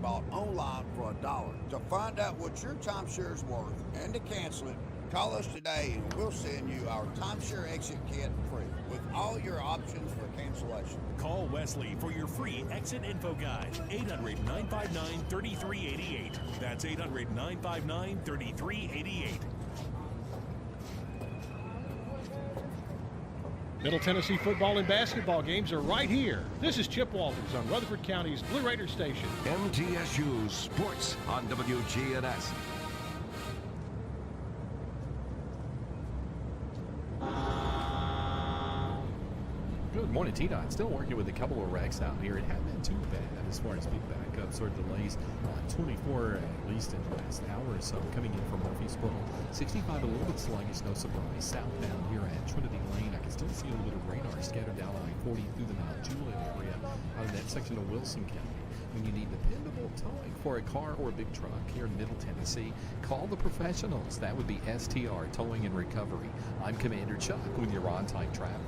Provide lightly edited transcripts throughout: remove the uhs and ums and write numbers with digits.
bought online for $1. To find out what your timeshare is worth and to cancel it, call us today and we'll send you our timeshare exit kit free with all your options for cancellation. Call Wesley for your free exit info guide. 800-959-3388. That's 800-959-3388. Middle Tennessee football and basketball games are right here. This is Chip Walters on Rutherford County's Blue Raider Station. MTSU Sports on WGNS. Good morning, T-Dot. Still working with a couple of wrecks out here. It hadn't been too bad as far as big backups or delays. 24 at least in the last hour or so. Coming in from Murfreesboro. 65 a little bit sluggish, no surprise. Southbound here at Trinity Lane. I can still see a little bit of radar scattered down I-40 through the Mount Juliet area out of that section of Wilson County. When you need dependable towing for a car or a big truck here in Middle Tennessee, call the professionals. That would be STR Towing and Recovery. I'm Commander Chuck with your on-time traffic.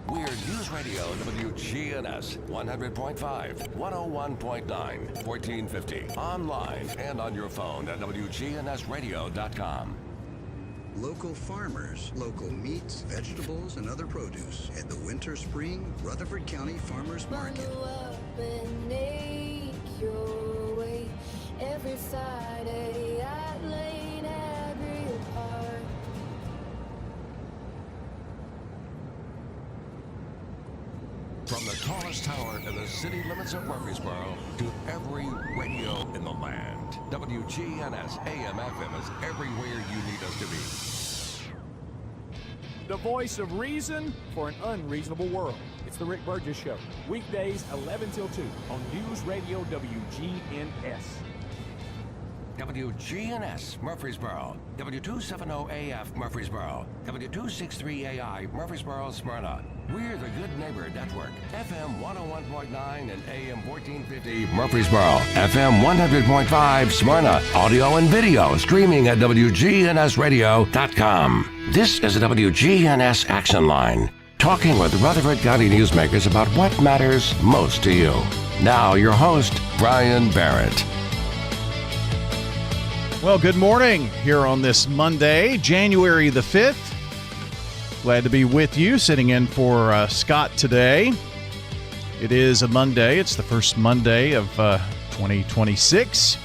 We're News Radio WGNS 100.5, 101.9, 1450. Online and on your phone at wgnsradio.com. Local farmers, local meats, vegetables, and other produce at the Winter Spring Rutherford County Farmers Market. Follow up and make your way every Friday at Lane Abbey Park. From the tallest tower in the city limits of Murfreesboro to every radio in the land, WGNS AM/FM is everywhere you need us to be. The voice of reason for an unreasonable world. It's the Rick Burgess Show. Weekdays 11 till 2 on News Radio WGNS. WGNS Murfreesboro, W270AF Murfreesboro, W263AI Murfreesboro Smyrna. We're the Good Neighbor Network, FM 101.9 and AM 1450 Murfreesboro, FM 100.5 Smyrna. Audio and video streaming at wgnsradio.com. This is the WGNS Action Line, talking with Rutherford County newsmakers about what matters most to you. Now your host, Brian Barrett. Well, good morning here on this Monday, January the 5th. Glad to be with you, sitting in for Scott today. It is a Monday. It's the first Monday of 2026,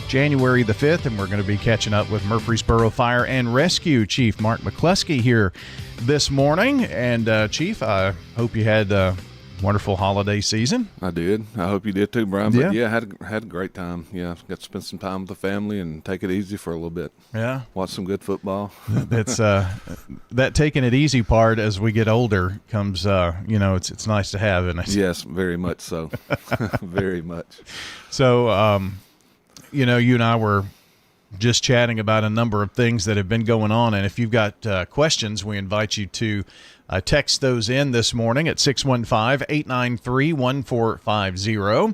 January the 5th, and we're going to be catching up with Murfreesboro Fire and Rescue Chief Mark McCluskey here this morning. And, Chief, I hope you had wonderful holiday season. I did. I hope you did too, Brian. But yeah, had a great time. Yeah, got to spend some time with the family and take it easy for a little bit. Yeah, watch some good football. It's that taking it easy part as we get older comes. It's nice to have, isn't it? Yes, very much so. Very much. So, you and I were just chatting about a number of things that have been going on, and if you've got questions, we invite you to text those in this morning at 615-893-1450.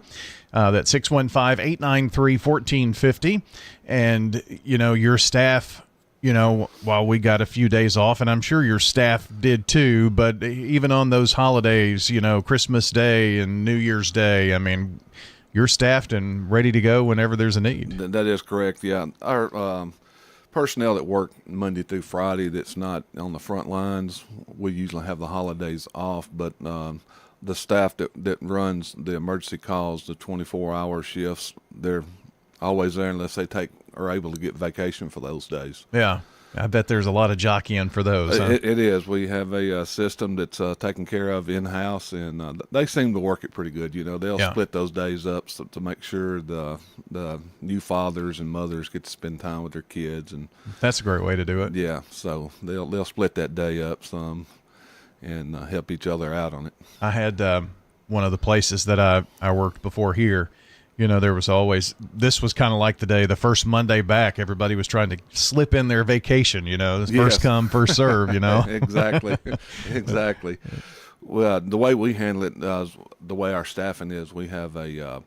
That's 615-893-1450. And, your staff, while we got a few days off, and I'm sure your staff did too, but even on those holidays, Christmas Day and New Year's Day, I mean, you're staffed and ready to go whenever there's a need. That is correct, yeah. Our personnel that work Monday through Friday that's not on the front lines, we usually have the holidays off, but the staff that runs the emergency calls, the 24-hour shifts, they're always there unless they are able to get vacation for those days. Yeah. I bet there's a lot of jockeying for those. Huh? It is. We have a system that's taken care of in-house, and they seem to work it pretty good. They'll split those days up to make sure the new fathers and mothers get to spend time with their kids. And that's a great way to do it. Yeah, so they'll split that day up some and help each other out on it. I had one of the places that I worked before here. There was always, this was kind of like the first Monday back, everybody was trying to slip in their vacation, first come, first serve, Exactly. Exactly. Well, the way we handle it, the way our staffing is, we have a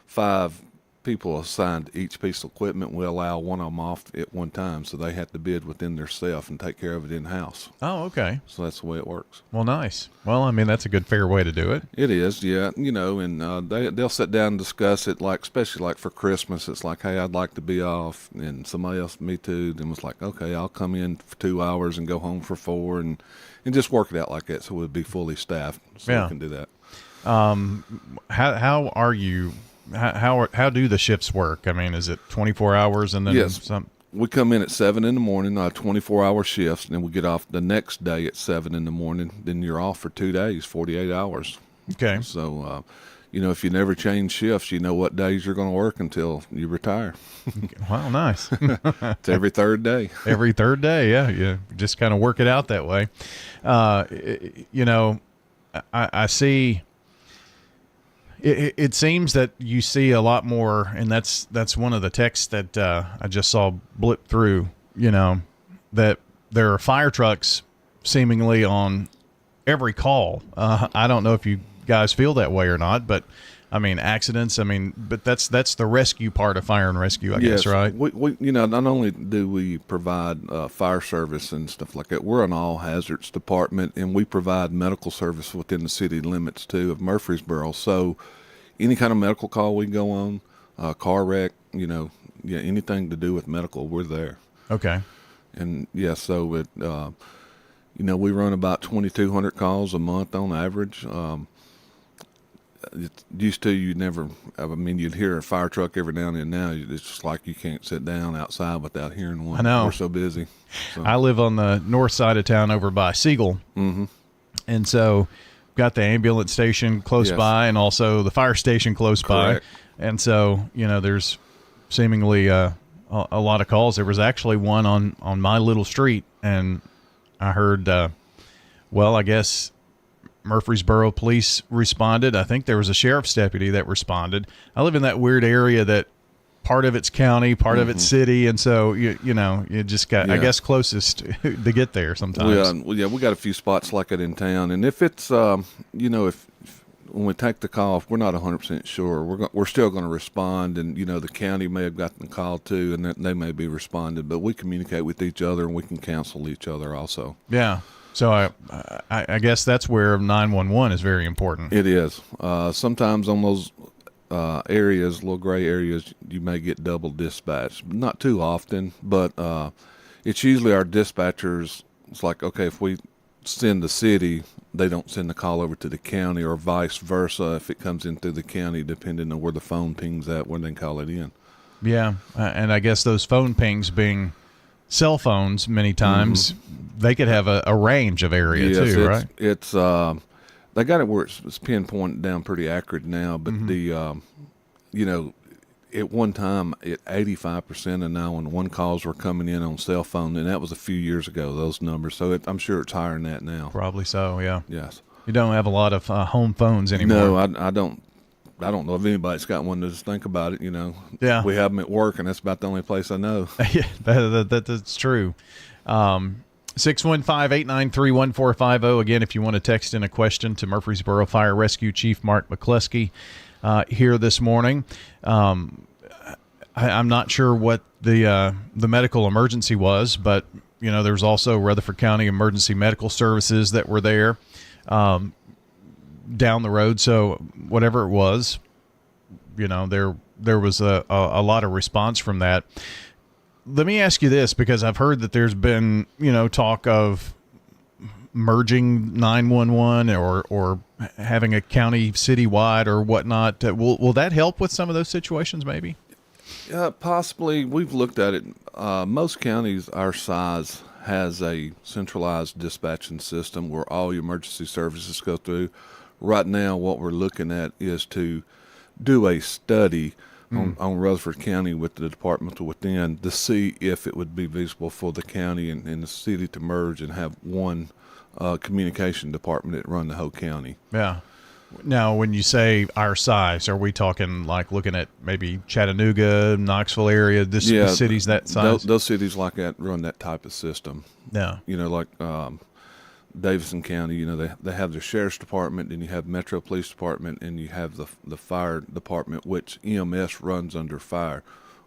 5 people assigned each piece of equipment. We allow one of them off at one time, so they have to bid within their self and take care of it in-house. Oh, okay. So that's the way it works. Well, nice. Well, I mean, that's a good, fair way to do it. It is, yeah. And they'll sit down and discuss it, like especially like for Christmas. It's like, hey, I'd like to be off, and somebody else, me too. Then was like, okay, I'll come in for 2 hours and go home for 4, and just work it out like that, so we'd be fully staffed, so we can do that. How are you? How do the shifts work? I mean, is it 24 hours and then some? We come in at 7 in the morning, 24-hour shifts, and then we get off the next day at 7 in the morning. Then you're off for 2 days, 48 hours. Okay. So, if you never change shifts, you know what days you're going to work until you retire. Wow, nice. It's every third day. Every third day, yeah. You just kind of work it out that way. I see. It seems that you see a lot more, and that's one of the texts that I just saw blip through, that there are fire trucks seemingly on every call. I don't know if you guys feel that way or not, but I mean, accidents, but that's the rescue part of fire and rescue, I guess, right? We not only do we provide fire service and stuff like that, we're an all hazards department, and we provide medical service within the city limits too of Murfreesboro. So any kind of medical call we go on, car wreck, anything to do with medical, we're there. Okay. And so it, we run about 2,200 calls a month on average. It used to, you'd hear a fire truck every now and then. Now it's just like you can't sit down outside without hearing one. I know. We're so busy. So. I live on the north side of town over by Siegel. Mm-hmm. And so got the ambulance station close by and also the fire station close by. And so, there's seemingly a lot of calls. There was actually one on my little street, and I heard, I guess Murfreesboro police responded. I think there was a sheriff's deputy that responded. I live in that weird area that part of it's county, part of it's city, and so you just got I guess closest to get there sometimes. We got a few spots like it in town, and if it's if when we take the call, if we're not 100% sure, we're still going to respond, and the county may have gotten the call too, and they may be responded, but we communicate with each other and we can counsel each other also. Yeah. So I guess that's where 911 is very important. It is. Sometimes on those areas, little gray areas, you may get double dispatched. Not too often, but it's usually our dispatchers. It's like, okay, if we send the city, they don't send the call over to the county, or vice versa if it comes in through the county, depending on where the phone pings at when they call it in. Yeah, and I guess those phone pings being cell phones many times, they could have a range of area too, right? It's they got it where it's pinpointed down pretty accurate now, but at one time, 85% of 911 calls were coming in on cell phone, and that was a few years ago, those numbers. So I'm sure it's higher than that now. Probably so, yeah. Yes. You don't have a lot of home phones anymore. No, I don't. I don't know if anybody's got one to just think about it, Yeah. We have them at work, and that's about the only place I know. Yeah, that's true. 615-893-1450. Again, if you want to text in a question to Murfreesboro Fire Rescue Chief Mark McCluskey here this morning. I'm not sure what the medical emergency was, but, there's also Rutherford County Emergency Medical Services that were there down the road. So whatever it was, there was a lot of response from that. Let me ask you this, because I've heard that there's been, talk of merging 911 or having a county citywide or whatnot. Will that help with some of those situations maybe? Possibly. We've looked at it. Most counties our size has a centralized dispatching system where all your emergency services go through. Right now, what we're looking at is to do a study on Rutherford County with the department within to see if it would be feasible for the county and the city to merge and have one communication department that run the whole county. Yeah. Now, when you say our size, are we talking like looking at maybe Chattanooga, Knoxville area, cities that size? Those cities like that run that type of system. Yeah. Like Davidson County, you know, they have the sheriff's department, and you have Metro Police Department, and you have the fire department, which EMS runs under fire.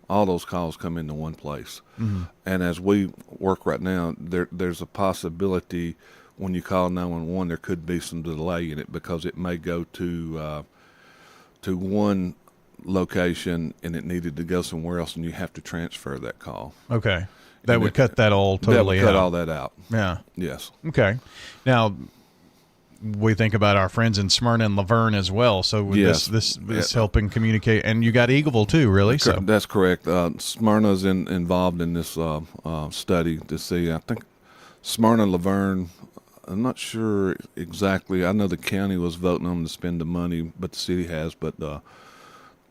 All those calls come into one place. Mm-hmm. And as we work right now, there's a possibility when you call 911, there could be some delay in it because it may go to one location and it needed to go somewhere else, and you have to transfer that call. Okay. That would cut that all totally out. That would cut all that out. Yeah. Yes. Okay. Now, we think about our friends in Smyrna and Laverne as well. So this helping communicate, and you got Eagleville too, really. So that's correct. Smyrna's involved in this study to see. I think Smyrna and Laverne. I'm not sure exactly. I know the county was voting on them to spend the money, but the city has. But to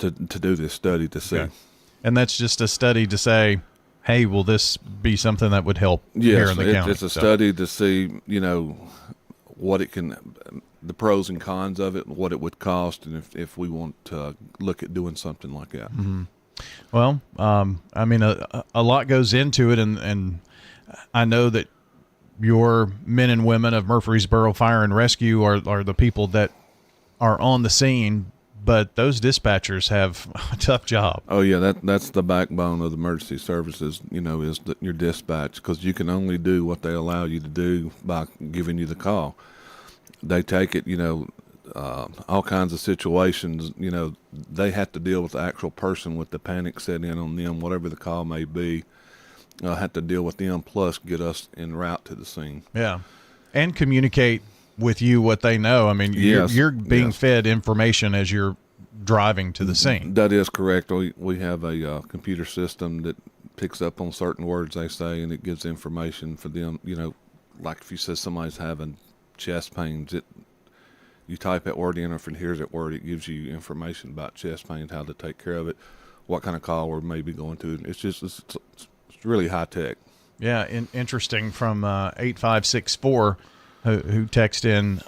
do this study to see, and that's just a study to say, hey, will this be something that would help here in the county? It's a study to see, you know, what it can, the pros and cons of it, what it would cost, and if we want to look at doing something like that. Mm-hmm. Well, I mean, a lot goes into it, and I know that your men and women of Murfreesboro Fire and Rescue are the people that are on the scene, but those dispatchers have a tough job. Oh yeah, that's the backbone of the emergency services. You know, is your dispatch, because you can only do what they allow you to do by giving you the call. They take it, you know, all kinds of situations. You know, they have to deal with the actual person with the panic set in on them, whatever the call may be. Have to deal with them, plus get us en route to the scene. Yeah, and communicate with you what they know. I mean, you're being fed information as you're driving to the scene. That is correct. We have a computer system that picks up on certain words they say, and it gives information for them. You know, like if you say somebody's having chest pains, you type that word in, or if it hears that word, it gives you information about chest pains, how to take care of it, what kind of call we may be going to. It's really high tech. Yeah, interesting. From 8564 who text in,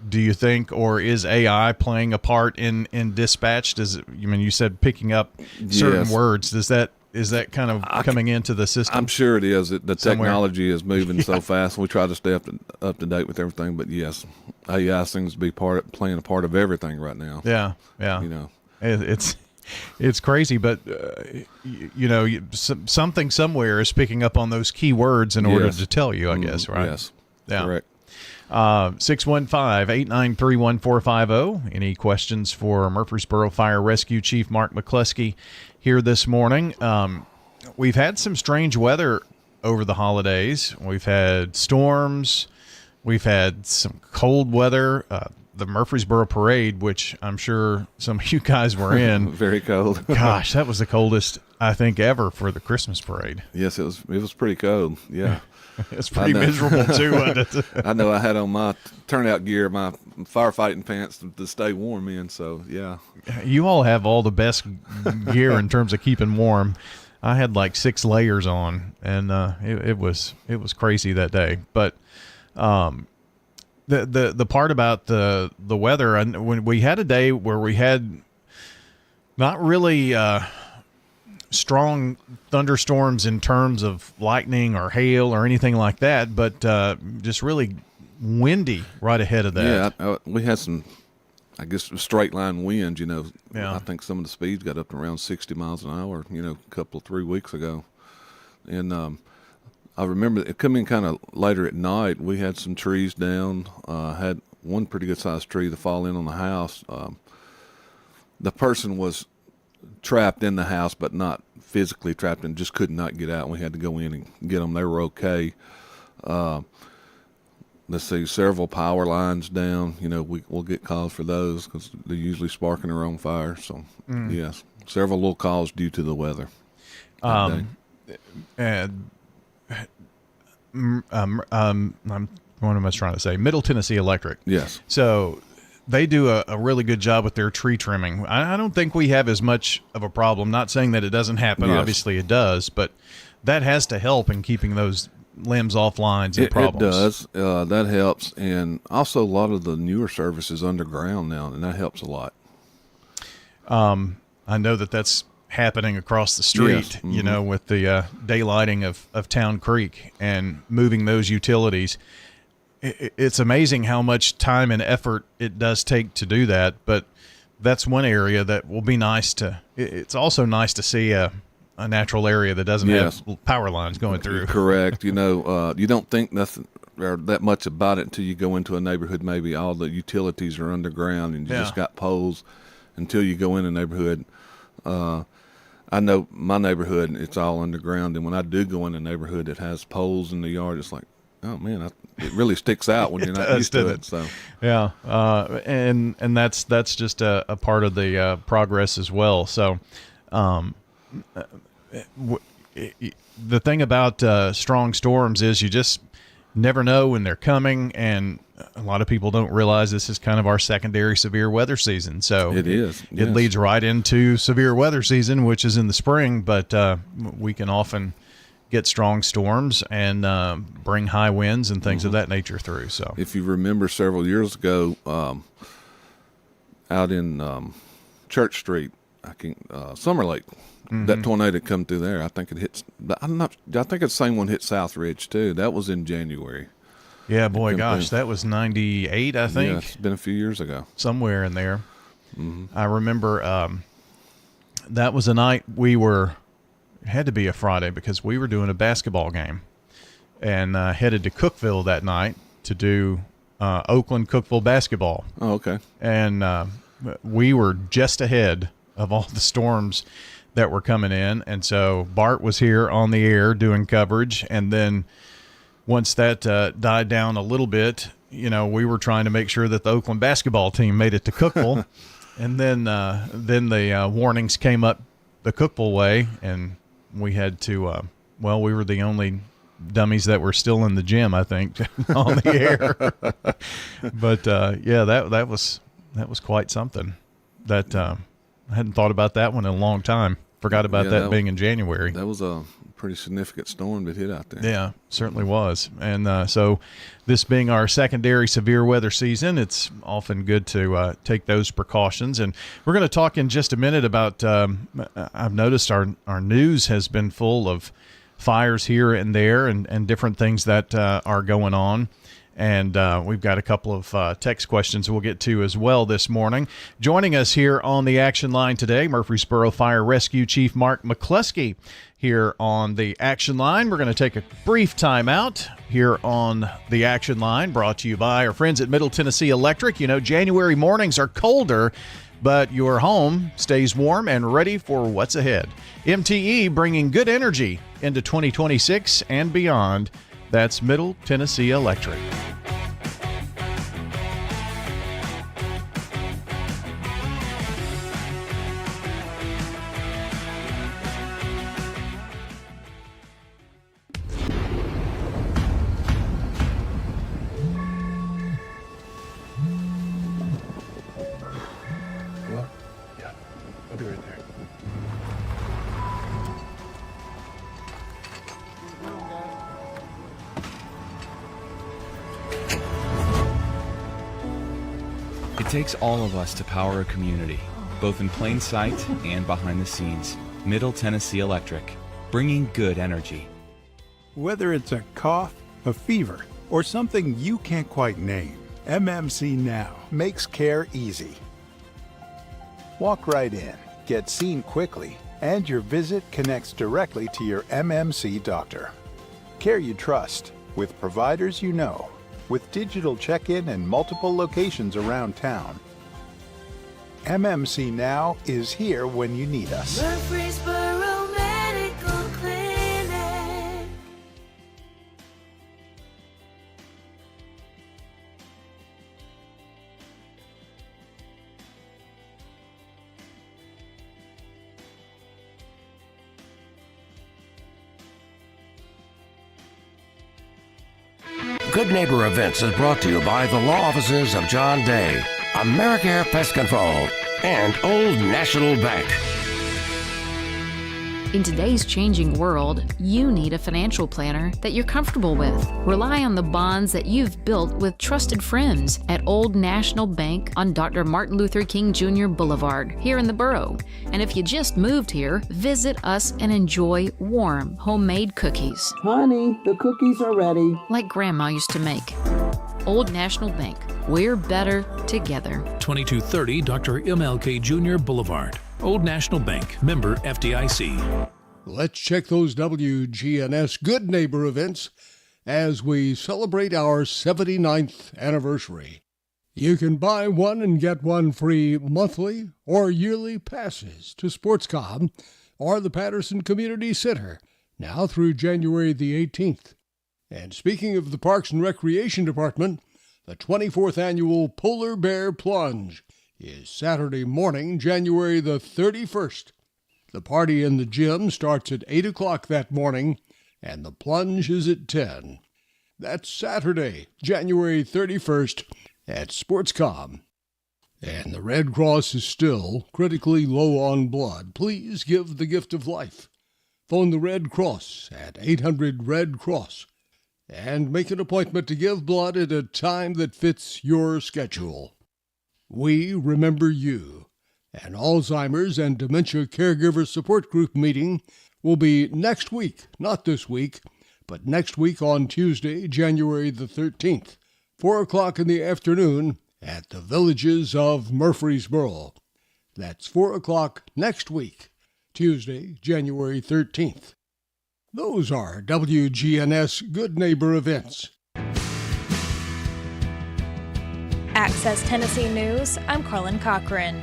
do you think, or is AI playing a part in dispatch? You said picking up certain words, is that kind of coming into the system? I'm sure it is. The technology is moving so fast. We try to stay up to date with everything, but yes, AI seems to be playing a part of everything right now. Yeah. You know, it's crazy, but you know, something somewhere is picking up on those key words in order to tell you, I guess, right? Yes, yeah. Correct. 615-893-1450. Any questions for Murfreesboro Fire Rescue Chief Mark McCluskey here this morning? We've had some strange weather over the holidays. We've had storms. We've had some cold weather. The Murfreesboro Parade, which I'm sure some of you guys were in. Very cold. Gosh, that was the coldest, I think, ever for the Christmas parade. Yes, it was pretty cold. Yeah. It's pretty miserable, too, wasn't it? I know I had on my turnout gear, my firefighting pants to stay warm in, so, yeah. You all have all the best gear in terms of keeping warm. I had like 6 layers on, and it was crazy that day. But the part about the weather, and when we had a day where we had not really strong thunderstorms in terms of lightning or hail or anything like that, but just really windy right ahead of that. Yeah, we had some, I guess, straight line winds, you know. Yeah. I think some of the speeds got up to around 60 miles an hour, you know, a couple of 3 weeks ago. And I remember it coming kind of later at night. We had some trees down, had one pretty good sized tree to fall in on the house. The person was trapped in the house, but not physically trapped, and just could not get out. We had to go in and get them. They were okay. Let's see, several power lines down. You know, we'll get calls for those because they're usually sparking their own fire. So, yes, several little calls due to the weather. And what am I trying to say? Middle Tennessee Electric. Yes. So they do a really good job with their tree trimming. I don't think we have as much of a problem. Not saying that it doesn't happen. Yes. Obviously it does, but that has to help in keeping those limbs off lines and problems. It does. That helps. And also a lot of the newer services underground now, and that helps a lot. I know that's happening across the street, Yes. Mm-hmm. with the daylighting of Town Creek and moving those utilities. It's amazing how much time and effort it does take to do that, but that's one area that will be nice to. It's also nice to see a natural area that doesn't Yes. have power lines going through. Correct. You don't think nothing or that much about it until you go into a neighborhood. Maybe all the utilities are underground and you just got poles until you go in a neighborhood. I know my neighborhood, it's all underground, and when I do go in a neighborhood that has poles in the yard, it's like, oh man, it really sticks out when you're not used to it. So yeah, and that's just a part of the progress as well. So, the thing about strong storms is you just never know when they're coming, and a lot of people don't realize this is kind of our secondary severe weather season. So it is. It leads right into severe weather season, which is in the spring, but we can often get strong storms and bring high winds and things of that nature through. So if you remember several years ago, out in Church Street, Summer Lake, that tornado come through there. I think it hits. I think it's the same one hit South Ridge too. That was in January. Yeah, boy, gosh, that was 98, I think. Yeah, it's been a few years ago. Somewhere in there. I remember that was a night it had to be a Friday because we were doing a basketball game and headed to Cookeville that night to do Oakland-Cookeville basketball. Oh, okay. And we were just ahead of all the storms that were coming in. And so Bart was here on the air doing coverage. And then once that died down a little bit, we were trying to make sure that the Oakland basketball team made it to Cookeville. And then the warnings came up the Cookeville way, and we had to, we were the only dummies that were still in the gym, I think, on the air. But that was quite something. That I hadn't thought about that one in a long time. Forgot about that being in January. That was a pretty significant storm that hit out there. Yeah, certainly was. And so this being our secondary severe weather season, it's often good to take those precautions. And we're going to talk in just a minute about, I've noticed our news has been full of fires here and there and different things that are going on. And we've got a couple of text questions we'll get to as well this morning. Joining us here on the Action Line today, Murfreesboro Fire Rescue Chief Mark McCluskey here on the Action Line. We're going to take a brief time out here on the Action Line, brought to you by our friends at Middle Tennessee Electric. January mornings are colder, but your home stays warm and ready for what's ahead. MTE bringing good energy into 2026 and beyond. That's Middle Tennessee Electric. I'll be right there. It takes all of us to power a community, both in plain sight and behind the scenes. Middle Tennessee Electric, bringing good energy. Whether it's a cough, a fever, or something you can't quite name, MMC Now makes care easy. Walk right in, get seen quickly, and your visit connects directly to your MMC doctor. Care you trust, with providers you know, with digital check-in and multiple locations around town. MMC Now is here when you need us. Murfreesboro Medical Clinic. Good Neighbor Events is brought to you by the law offices of John Day, AmeriCare Pest Control, and Old National Bank. In today's changing world, you need a financial planner that you're comfortable with. Rely on the bonds that you've built with trusted friends at Old National Bank on Dr. Martin Luther King Jr. Boulevard here in the Borough. And if you just moved here, visit us and enjoy warm, homemade cookies. Honey, the cookies are ready. Like Grandma used to make. Old National Bank. We're better together. 2230 Dr. MLK Jr. Boulevard. Old National Bank. Member FDIC. Let's check those WGNS Good Neighbor events as we celebrate our 79th anniversary. You can buy one and get one free monthly or yearly passes to SportsCom or the Patterson Community Center, now through January the 18th. And speaking of the Parks and Recreation Department, the 24th Annual Polar Bear Plunge is Saturday morning, January the 31st. The party in the gym starts at 8 o'clock that morning, and the plunge is at 10. That's Saturday, January 31st at SportsCom. And the Red Cross is still critically low on blood. Please give the gift of life. Phone the Red Cross at 800-RED-CROSS. And make an appointment to give blood at a time that fits your schedule. We remember you. An Alzheimer's and Dementia Caregiver Support Group meeting will be next week, not this week, but next week on Tuesday, January the 13th, 4 o'clock in the afternoon at the Villages of Murfreesboro. That's 4 o'clock next week, Tuesday, January 13th. Those are WGNS Good Neighbor events. Access Tennessee News, I'm Carlin Cochran.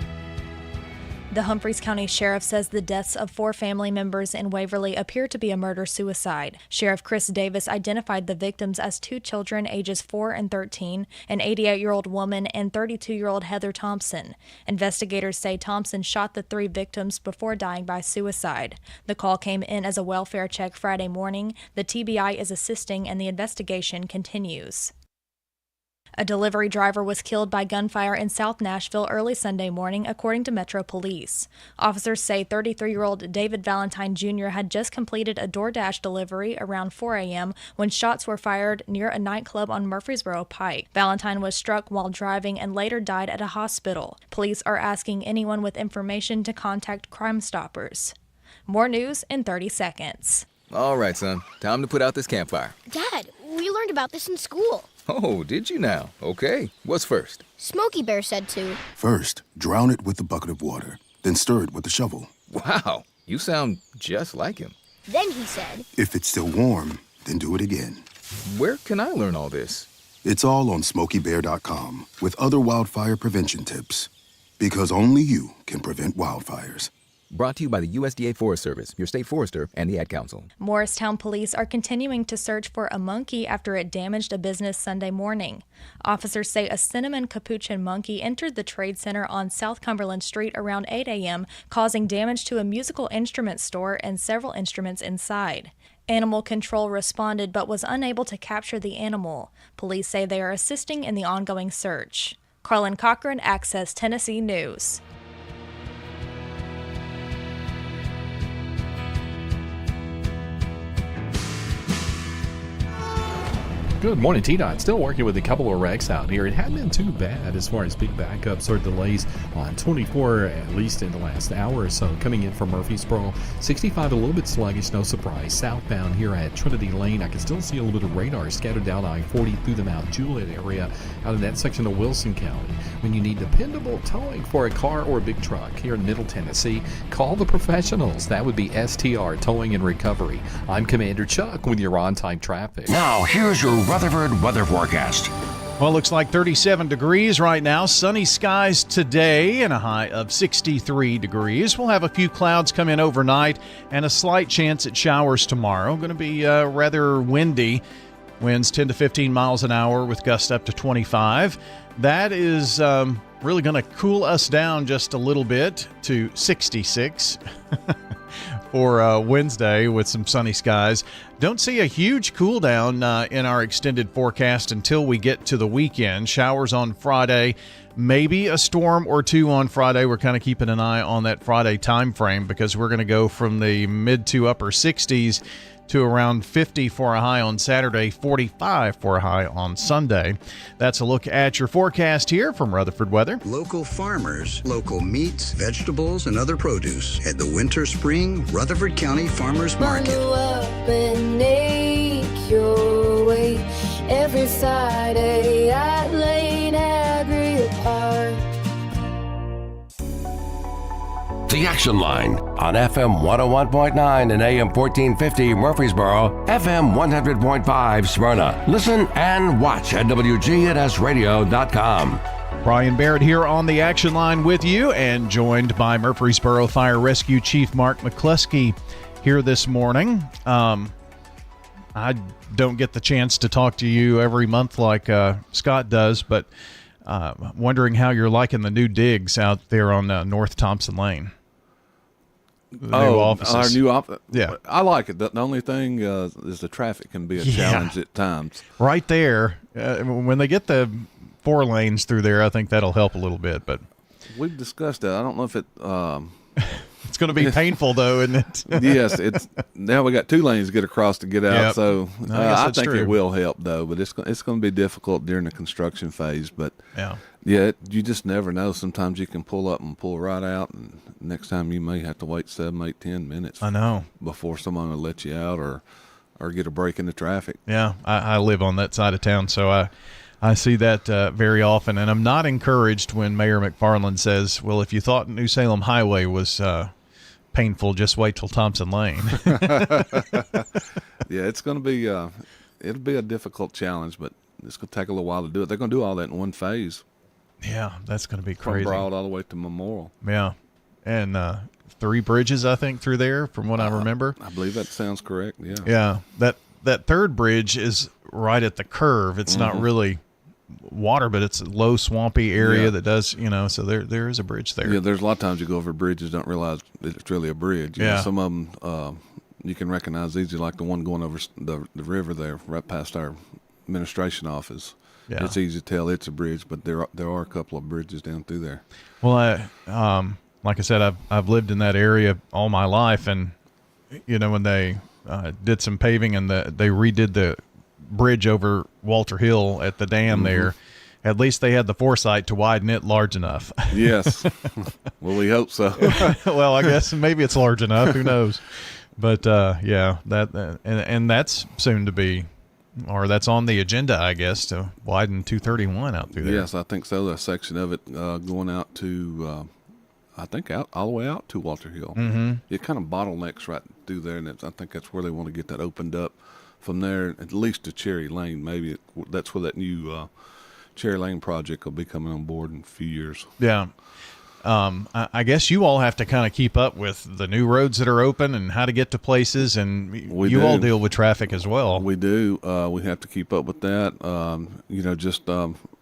The Humphreys County Sheriff says the deaths of 4 family members in Waverly appear to be a murder-suicide. Sheriff Chris Davis identified the victims as 2 children ages 4 and 13, an 88-year-old woman and 32-year-old Heather Thompson. Investigators say Thompson shot the 3 victims before dying by suicide. The call came in as a welfare check Friday morning. The TBI is assisting and the investigation continues. A delivery driver was killed by gunfire in South Nashville early Sunday morning, according to Metro Police. Officers say 33-year-old David Valentine Jr. had just completed a DoorDash delivery around 4 a.m. when shots were fired near a nightclub on Murfreesboro Pike. Valentine was struck while driving and later died at a hospital. Police are asking anyone with information to contact Crime Stoppers. More news in 30 seconds. All right, son. Time to put out this campfire. Dad, we learned about this in school. Oh, did you now? Okay. What's first? Smokey Bear said to. First, drown it with a bucket of water, then stir it with a shovel. Wow, you sound just like him. Then he said. If it's still warm, then do it again. Where can I learn all this? It's all on SmokeyBear.com with other wildfire prevention tips. Because only you can prevent wildfires. Brought to you by the USDA Forest Service, your state forester, and the Ad Council. Morristown police are continuing to search for a monkey after it damaged a business Sunday morning. Officers say a cinnamon capuchin monkey entered the trade center on South Cumberland Street around 8 a.m., causing damage to a musical instrument store and several instruments inside. Animal Control responded but was unable to capture the animal. Police say they are assisting in the ongoing search. Carlin Cochran, Access Tennessee News. Good morning, T-Dot. Still working with a couple of wrecks out here. It hadn't been too bad as far as big backups or delays on 24, at least in the last hour or so. Coming in from Murfreesboro, 65 a little bit sluggish, no surprise. Southbound here at Trinity Lane, I can still see a little bit of radar scattered down I-40 through the Mount Juliet area out in that section of Wilson County. When you need dependable towing for a car or a big truck here in Middle Tennessee, call the professionals. That would be STR Towing and Recovery. I'm Commander Chuck with your on-time traffic. Now, here's your Rutherford weather forecast. Well, it looks like 37 degrees right now. Sunny skies today and a high of 63 degrees. We'll have a few clouds come in overnight and a slight chance at showers tomorrow. Going to be rather windy. Winds 10 to 15 miles an hour with gusts up to 25. That is really going to cool us down just a little bit to 66 for Wednesday with some sunny skies. Don't see a huge cool down in our extended forecast until we get to the weekend. Showers on Friday, maybe a storm or two on Friday. We're kind of keeping an eye on that Friday time frame because we're going to go from the mid to upper 60s to around 50 for a high on Saturday, 45 for a high on Sunday. That's a look at your forecast here from Rutherford Weather. Local farmers, local meats, vegetables, and other produce at the Winter Spring Rutherford County Farmers Market. Bundle up and make your way every Friday at Lane Agri Park. The Action Line on FM 101.9 and AM 1450 Murfreesboro, FM 100.5 Smyrna. Listen and watch at wgnsradio.com. Brian Barrett here on the Action Line with you and joined by Murfreesboro Fire Rescue Chief Mark McCluskey here this morning. I don't get the chance to talk to you every month like Scott does, but wondering how you're liking the new digs out there on North Thompson Lane. New offices. Our new office. Yeah. I like it. The only thing is the traffic can be a challenge at times. Right there. When they get the 4 lanes through there, I think that'll help a little bit. But we've discussed that. I don't know if it... it's going to be painful, though, isn't it? Yes. It's now we got 2 lanes to get across to get out. Yep. So I think true. it will help, though. But it's going to be difficult during the construction phase. But yeah, you just never know. Sometimes you can pull up and pull right out, and next time you may have to wait 7, 8, 10 minutes. I know. Before someone will let you out or get a break in the traffic. Yeah, I live on that side of town, so I see that very often, and I'm not encouraged when Mayor McFarland says, well, if you thought New Salem Highway was painful, just wait till Thompson Lane. Yeah, it's going to be it'll be a difficult challenge, but it's going to take a little while to do it. They're going to do all that in one phase. Yeah, that's going to be crazy. From Broad all the way to Memorial. Yeah, and 3 bridges, I think, through there, from what I remember. I believe that sounds correct, yeah. Yeah, that third bridge is right at the curve. It's not really water, but it's a low, swampy area that does, so there is a bridge there. Yeah, there's a lot of times you go over bridges, don't realize that it's really a bridge. You know, some of them you can recognize easy, like the one going over the river there, right past our administration office. Yeah. It's easy to tell it's a bridge, but there are a couple of bridges down through there. Well, like I said, I've lived in that area all my life, and when they did some paving and they redid the bridge over Walter Hill at the dam there, at least they had the foresight to widen it large enough. Yes. Well, we hope so. Well, I guess maybe it's large enough. Who knows? But and that's soon to be. Or that's on the agenda, I guess, to widen 231 out through there. Yes, I think so. A section of it going out to, I think, all the way out to Walter Hill. Mm-hmm. It kind of bottlenecks right through there, and I think that's where they want to get that opened up. From there, at least to Cherry Lane. Maybe that's where that new Cherry Lane project will be coming on board in a few years. Yeah. I guess you all have to kind of keep up with the new roads that are open and how to get to places, and you all deal with traffic as well. We do. We have to keep up with that. Just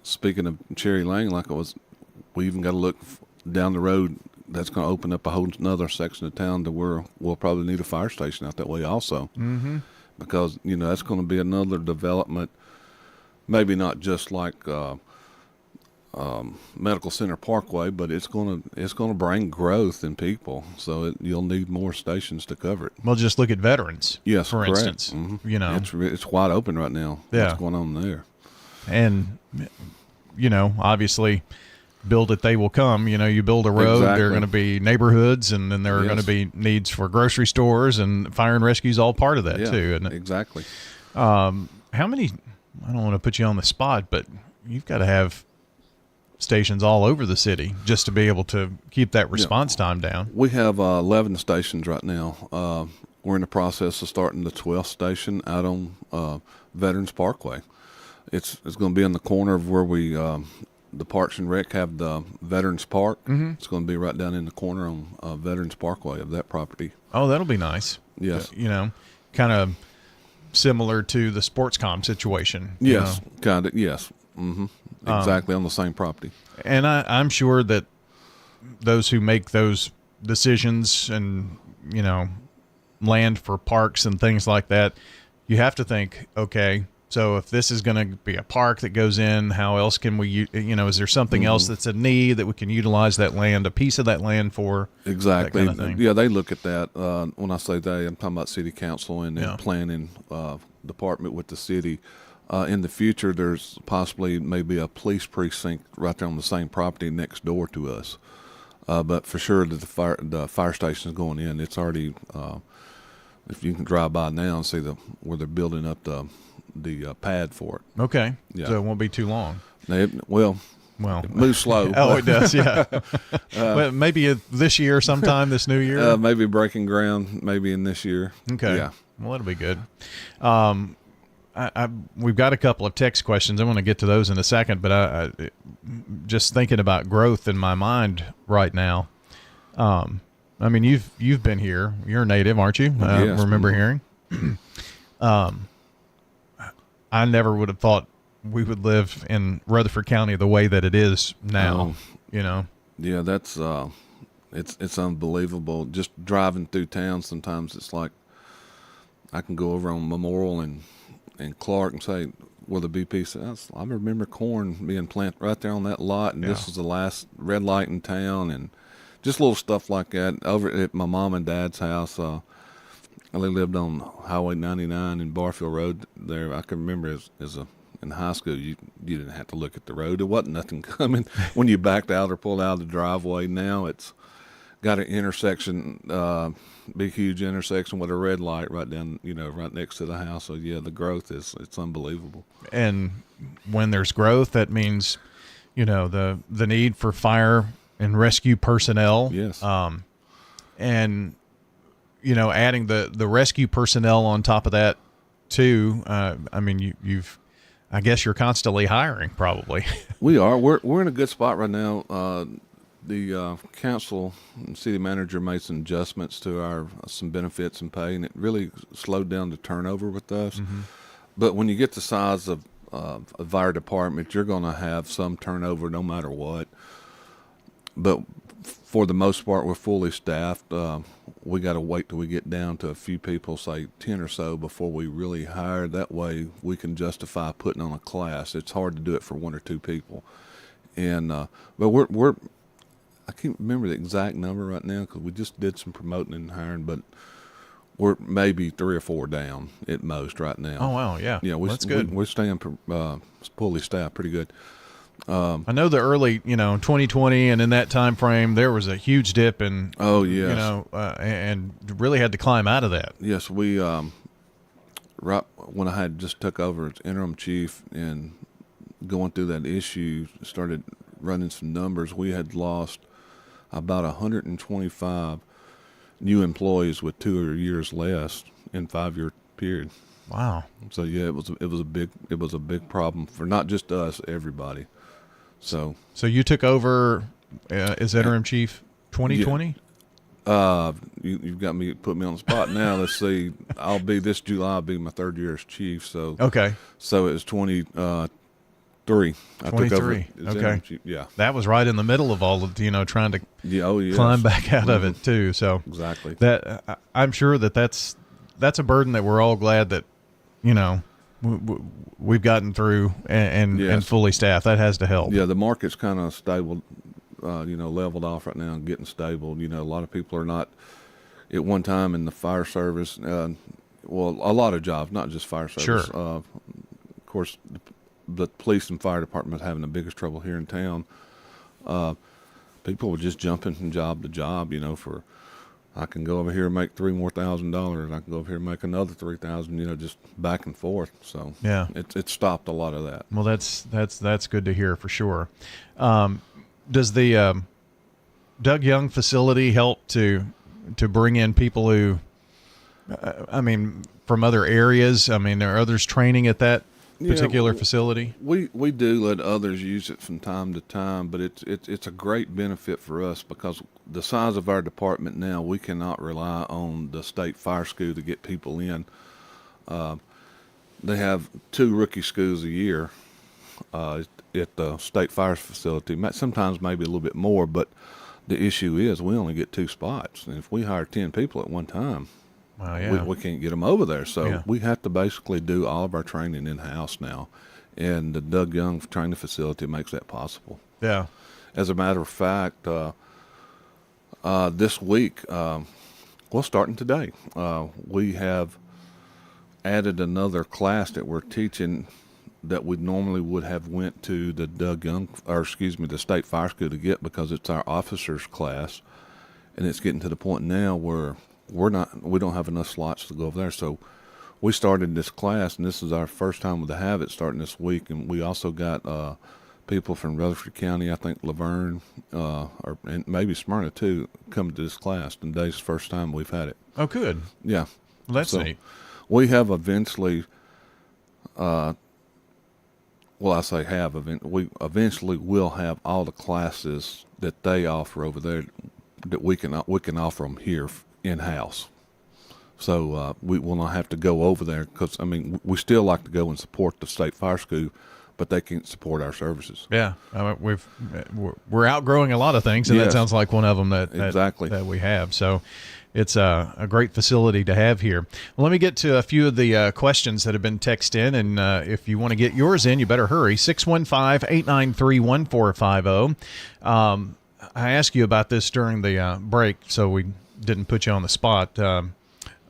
speaking of Cherry Lane, we even got to look down the road. That's going to open up a whole another section of town to where we'll probably need a fire station out that way also. Mm-hmm. Because, that's going to be another development, maybe not just like Medical Center Parkway, but it's going to bring growth in people. So you'll need more stations to cover it. Well, just look at veterans. Yes, for correct. instance. Mm-hmm. It's wide open right now. Yeah. What's going on there? And obviously, build it, they will come. You build a road, there are going to be neighborhoods, and then there are going to be needs for grocery stores, and fire and rescue is all part of that too. Isn't it? Exactly. How many? I don't want to put you on the spot, but you've got to have stations all over the city just to be able to keep that response time down. We have 11 stations right now. We're in the process of starting the 12th station out on Veterans Parkway. It's going to be in the corner of where we the Parks and Rec have the Veterans Park. Mm-hmm. It's going to be right down in the corner on Veterans Parkway of that property. Oh, that'll be nice. Yes. Kind of similar to the SportsCom situation. Yes, kind of, yes. Mm-hmm. Exactly, on the same property. And I'm sure that those who make those decisions and, land for parks and things like that, you have to think, okay, so if this is going to be a park that goes in, how else can we, is there something else that's a need that we can utilize that land, a piece of that land for? Exactly. That kind of thing? Yeah, they look at that. When I say they, I'm talking about city council and then planning department with the city. In the future, there's possibly maybe a police precinct right there on the same property next door to us. But for sure, the fire station is going in. It's already, if you can drive by now and see where they're building up the pad for it. Okay. Yeah. So it won't be too long. Well, it moves slow. Oh, it does, yeah. Well, maybe this year sometime, this new year? Maybe breaking ground maybe in this year. Okay. Yeah. Well, that'll be good. We've got a couple of text questions. I want to get to those in a second, but I just thinking about growth in my mind right now. I mean, you've been here. You're a native, aren't you? Yes. Remember hearing? I never would have thought we would live in Rutherford County the way that it is now. Yeah, that's it's unbelievable. Just driving through town, sometimes it's like I can go over on Memorial and Clark and say, well, the BP says, I remember corn being planted right there on that lot, and this was the last red light in town, and just little stuff like that. Over at my mom and dad's house, they lived on Highway 99 in Barfield Road there. I can remember in high school, you didn't have to look at the road. There wasn't nothing coming when you backed out or pulled out of the driveway. Now it's got an intersection, big, huge intersection with a red light right down, right next to the house. So, yeah, the growth it's unbelievable. And when there's growth, that means, the need for fire and rescue personnel. Yes. And, adding the rescue personnel on top of that too. I mean, I guess you're constantly hiring probably. We are. We're in a good spot right now. The council and city manager made some adjustments to some benefits and pay, and it really slowed down the turnover with us. Mm-hmm. But when you get the size of a fire department, you're going to have some turnover no matter what. But for the most part, we're fully staffed. We got to wait till we get down to a few people, say 10 or so, before we really hire. That way we can justify putting on a class. It's hard to do it for one or two people. And but we're I can't remember the exact number right now because we just did some promoting and hiring, but we're maybe 3 or 4 down at most right now. Oh, wow, yeah. Yeah, that's good. We're staying fully staffed pretty good. I know the early, 2020 and in that time frame, there was a huge dip in, and really had to climb out of that. Yes, we, right when I had just took over as interim chief and going through that issue, started running some numbers, we had lost about 125 new employees with 2 years less in 5-year period. Wow. So yeah, it was a big problem for not just us, everybody. So you took over as interim chief 2020? You've got me, put me on the spot now. Let's see. This July I'll be my 3rd year as chief. So okay. So it was 23. 23. Okay. Yeah. That was right in the middle of all of trying to climb back out of it too. So exactly. That I'm sure that's a burden that we're all glad that we've gotten through and fully staffed. That has to help. Yeah, the market's kind of stable, leveled off right now and getting stable. A lot of people are not at one time in the fire service. A lot of jobs, not just fire service. Sure. Of course, the police and fire department having the biggest trouble here in town. People were just jumping from job to job, for I can go over here and make $3,000 more. I can go over here and make another $3,000. Just back and forth. So yeah, it stopped a lot of that. Well, that's good to hear for sure. Does the Doug Young facility help to bring in people who, from other areas? Are others training at that particular facility? We do let others use it from time to time, but it's a great benefit for us because the size of our department now, we cannot rely on the state fire school to get people in. They have 2 rookie schools a year at the state fire facility, sometimes maybe a little bit more, but the issue is we only get 2 spots. And if we hire 10 people at one time, yeah. we can't get them over there. So Yeah. we have to basically do all of our training in-house now. And the Doug Young training facility makes that possible. Yeah. As a matter of fact, this week, well, starting today, we have added another class that we're teaching that we normally would have went to the the State Fire School to get, because it's our officers class, and it's getting to the point now where we don't have enough slots to go over there. So we started this class, and this is our first time to have it starting this week. And we also got people from Rutherford County, I think Laverne, and maybe Smyrna too, coming to this class. And today's the first time we've had it. Oh, good. Yeah. Well, that's neat. We have eventually, we eventually will have all the classes that they offer over there that we can offer them here in-house. So we will not have to go over there, because, I mean, we still like to go and support the State Fire School, but they can't support our services. Yeah, we're outgrowing a lot of things, and Yes. that sounds like one of them that we have. So it's a great facility to have here. Well, let me get to a few of the questions that have been texted in, and if you want to get yours in, you better hurry. 615-893-1450. I asked you about this during the break, so we didn't put you on the spot.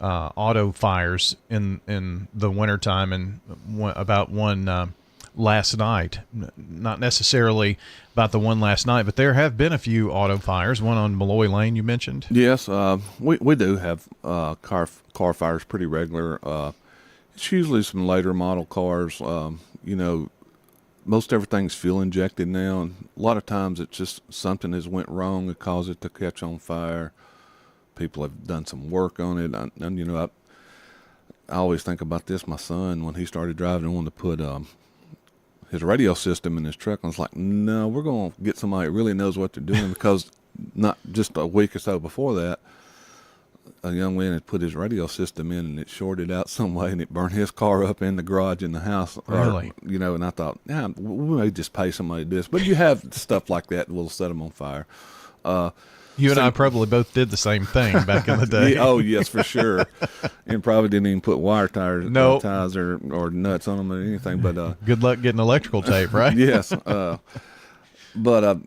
Auto fires in the wintertime, and about one last night. Not necessarily about the one last night, but there have been a few auto fires. One on Malloy Lane, you mentioned. Yes, we do have car fires pretty regular. It's usually some later model cars. Most everything's fuel injected now, and a lot of times it's just something has went wrong that caused it to catch on fire. People have done some work on it, and I always think about this. My son, when he started driving, he wanted to put his radio system in his truck. I was like, no, we're going to get somebody that really knows what they're doing, because not just a week or so before that, a young man had put his radio system in, and it shorted out some way, and it burned his car up in the garage in the house. Really? And I thought, yeah, we may just pay somebody to do this. But you have stuff like that will set them on fire. You and I probably both did the same thing back in the day. Oh, yes, for sure. And probably didn't even put wire ties or nuts on them or anything. But good luck getting electrical tape, right? Yes. But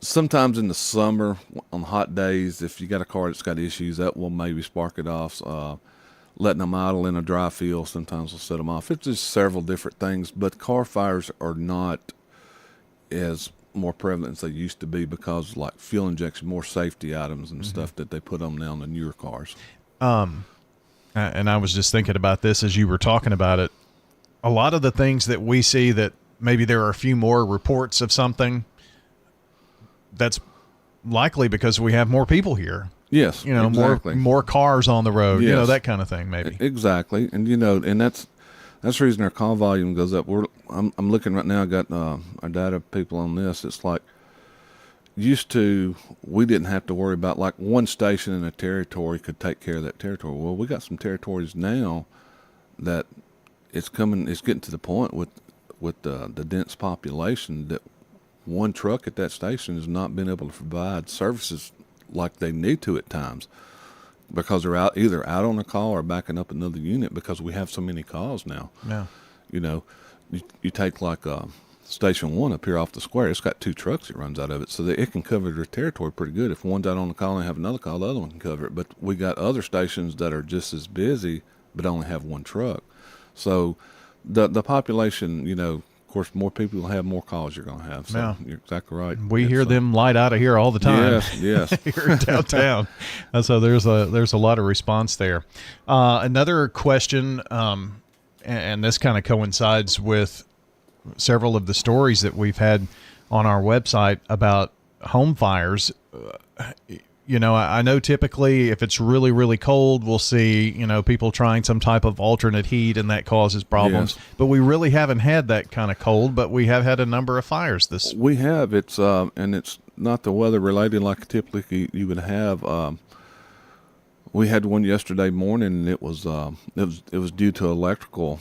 sometimes in the summer, on hot days, if you got a car that's got issues, that will maybe spark it off. Letting them idle in a dry field sometimes will set them off. It's just several different things. But car fires are not as more prevalent as they used to be, because like fuel injection, more safety items and stuff that they put on now in the newer cars. And I was just thinking about this as you were talking about it. A lot of the things that we see, that maybe there are a few more reports of something, that's likely because we have more people here. Yes, exactly. more cars on the road, yes. That kind of thing, maybe. Exactly. And and that's the reason our call volume goes up. I'm looking right now. I got our data people on this. It's like, used to, we didn't have to worry about, like, one station in a territory could take care of that territory. Well, we got some territories now that it's getting to the point with the dense population that one truck at that station has not been able to provide services like they need to at times, because they're either out on a call or backing up another unit, because we have so many calls now. Yeah. You take like Station 1 up here off the square. It's got 2 trucks that runs out of it, so that it can cover their territory pretty good. If one's out on the call and have another call, the other one can cover it. But we got other stations that are just as busy but only have one truck. So the population, of course, more people will have, more calls you're going to have. So you're exactly right. We hear them light out of here all the time. Yes. Here in downtown. So there's a lot of response there. Another question, and this kind of coincides with several of the stories that we've had on our website about home fires. I know typically if it's really, really cold, we'll see, people trying some type of alternate heat, and that causes problems. Yes. But we really haven't had that kind of cold, but we have had a number of fires this. We have. It's and it's not the weather related like typically you would have. We had one yesterday morning, and it was due to electrical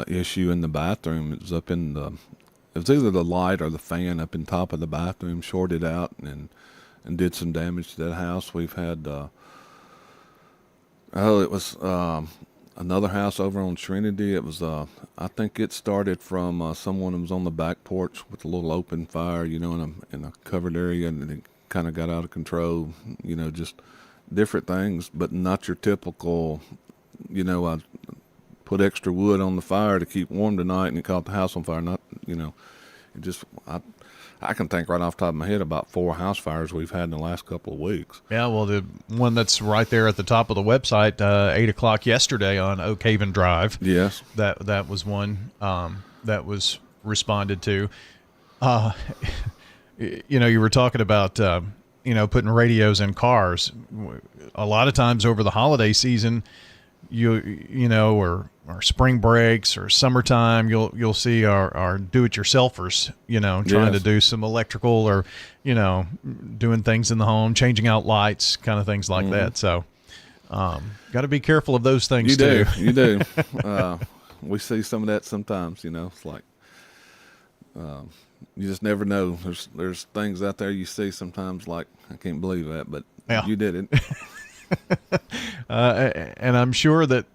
issue in the bathroom. It was up in it was either the light or the fan up in top of the bathroom shorted out and did some damage to that house. We've had Oh, it was another house over on Trinity. It was, I think it started from someone who was on the back porch with a little open fire, you know, in a covered area, and it kind of got out of control, you know, just different things, but not your typical, you know, I put extra wood on the fire to keep warm tonight and it caught the house on fire. Not, you know, it just, I can think right off the top of my head about 4 house fires we've had in the last couple of weeks. Yeah, well, the one that's right there at the top of the website, 8 o'clock yesterday on Oak Haven Drive. Yes. That was one that was responded to. You know, you were talking about, you know, putting radios in cars. A lot of times over the holiday season, you know, or spring breaks or summertime, you'll see our do-it-yourselfers, you know, trying to do some electrical or, you know, doing things in the home, changing out lights, kind of things like that. So, got to be careful of those things too. You do. We see some of that sometimes. You know, it's like you just never know. There's things out there you see sometimes like, I can't believe that, but you did it. And I'm sure that,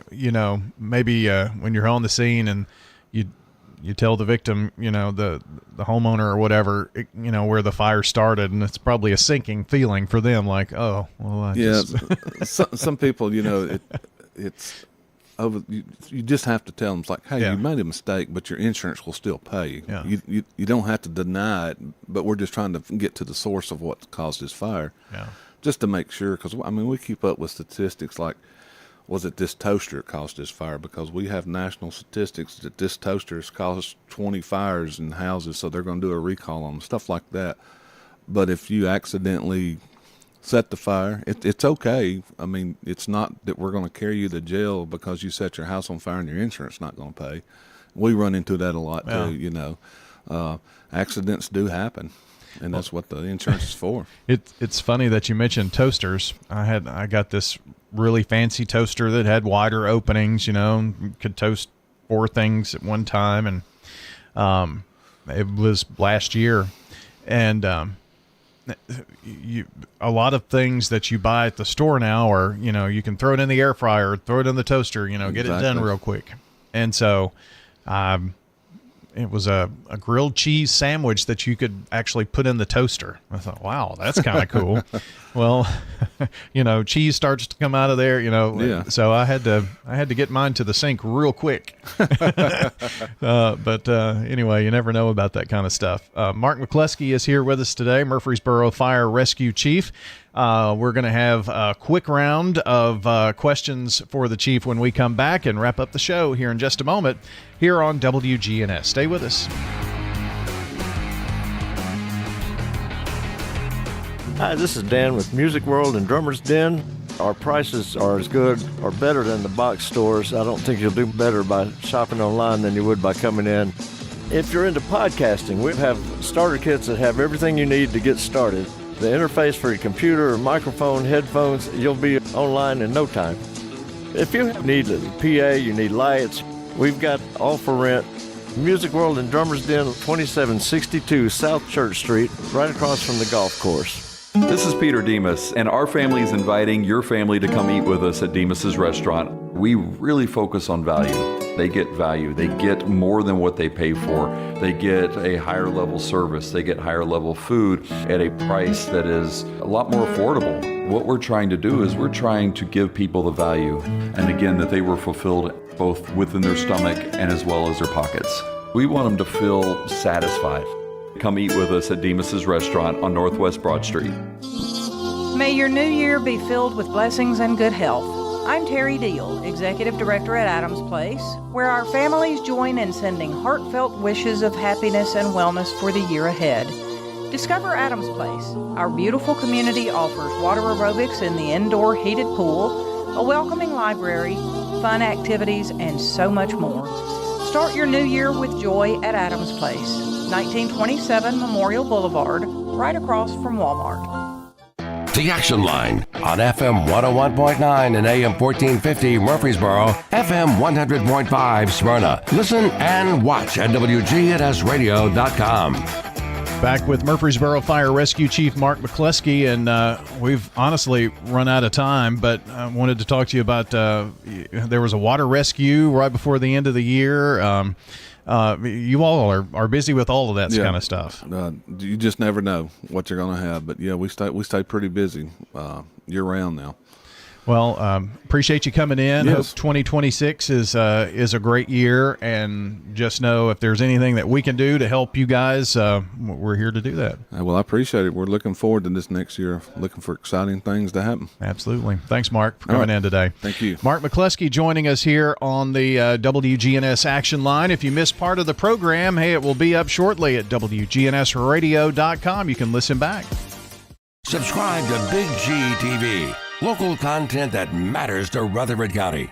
you know, maybe when you're on the scene and you tell the victim, you know, the homeowner or whatever, you know, where the fire started, and it's probably a sinking feeling for them, like, oh, well, some people, you know, it's over. You just have to tell them, it's like, hey, you made a mistake, but your insurance will still pay. Yeah. You don't have to deny it, but we're just trying to get to the source of what caused this fire. Yeah. Just to make sure, because, I mean, we keep up with statistics like, was it this toaster that caused this fire? Because we have national statistics that this toaster has caused 20 fires in houses, so they're going to do a recall on them, stuff like that. But if you accidentally set the fire, it's okay. I mean, it's not that we're going to carry you to jail because you set your house on fire and your insurance not going to pay. We run into that a lot too, you know. Accidents do happen. And that's what the insurance is for. It's funny that you mentioned toasters. I got this really fancy toaster that had wider openings, you know, could toast 4 things at one time, and it was last year. And a lot of things that you buy at the store now are, you know, you can throw it in the air fryer, throw it in the toaster, you know, get it done real quick. And so it was a grilled cheese sandwich that you could actually put in the toaster. I thought, wow, that's kind of cool. Well, you know, cheese starts to come out of there, you know. Yeah. So I had to get mine to the sink real quick. But anyway, you never know about that kind of stuff. Mark McCluskey is here with us today, Murfreesboro Fire Rescue Chief. We're going to have a quick round of questions for the chief when we come back and wrap up the show here in just a moment here on WGNS. Stay with us. Hi, this is Dan with Music World and Drummer's Den. Our prices are as good or better than the box stores. I don't think you'll do better by shopping online than you would by coming in. If you're into podcasting, we have starter kits that have everything you need to get started. The interface for your computer, microphone, headphones, you'll be online in no time. If you need a PA, you need lights, we've got all for rent. Music World and Drummer's Den, 2762 South Church Street, right across from the golf course. This is Peter Demas, and our family is inviting your family to come eat with us at Demas's restaurant. We really focus on value. They get value. They get more than what they pay for. They get a higher level service. They get higher level food at a price that is a lot more affordable. What we're trying to do is we're trying to give people the value, and again, that they were fulfilled both within their stomach and as well as their pockets. We want them to feel satisfied. Come eat with us at Demas's restaurant on Northwest Broad Street. May your new year be filled with blessings and good health. I'm Terry Deal, Executive Director at Adams Place, where our families join in sending heartfelt wishes of happiness and wellness for the year ahead. Discover Adams Place. Our beautiful community offers water aerobics in the indoor heated pool, a welcoming library, fun activities, and so much more. Start your new year with joy at Adams Place, 1927 Memorial Boulevard, right across from Walmart. The Action Line on FM 101.9 and AM 1450 Murfreesboro, FM 100.5 Smyrna. Listen and watch at wgnsradio.com. Back with Murfreesboro Fire Rescue Chief Mark McCluskey, and we've honestly run out of time, but I wanted to talk to you about there was a water rescue right before the end of the year. You all are busy with all of that kind of stuff. You just never know what you're going to have, but yeah, we stay pretty busy year round now. Well, appreciate you coming in. Yes. Hope 2026 is a great year, and just know if there's anything that we can do to help you guys, we're here to do that. Well, I appreciate it. We're looking forward to this next year, looking for exciting things to happen. Absolutely. Thanks, Mark, for coming in today. Thank you. Mark McCluskey joining us here on the WGNS Action Line. If you missed part of the program, hey, it will be up shortly at wgnsradio.com. You can listen back. Subscribe to Big G TV. Local content that matters to Rutherford County.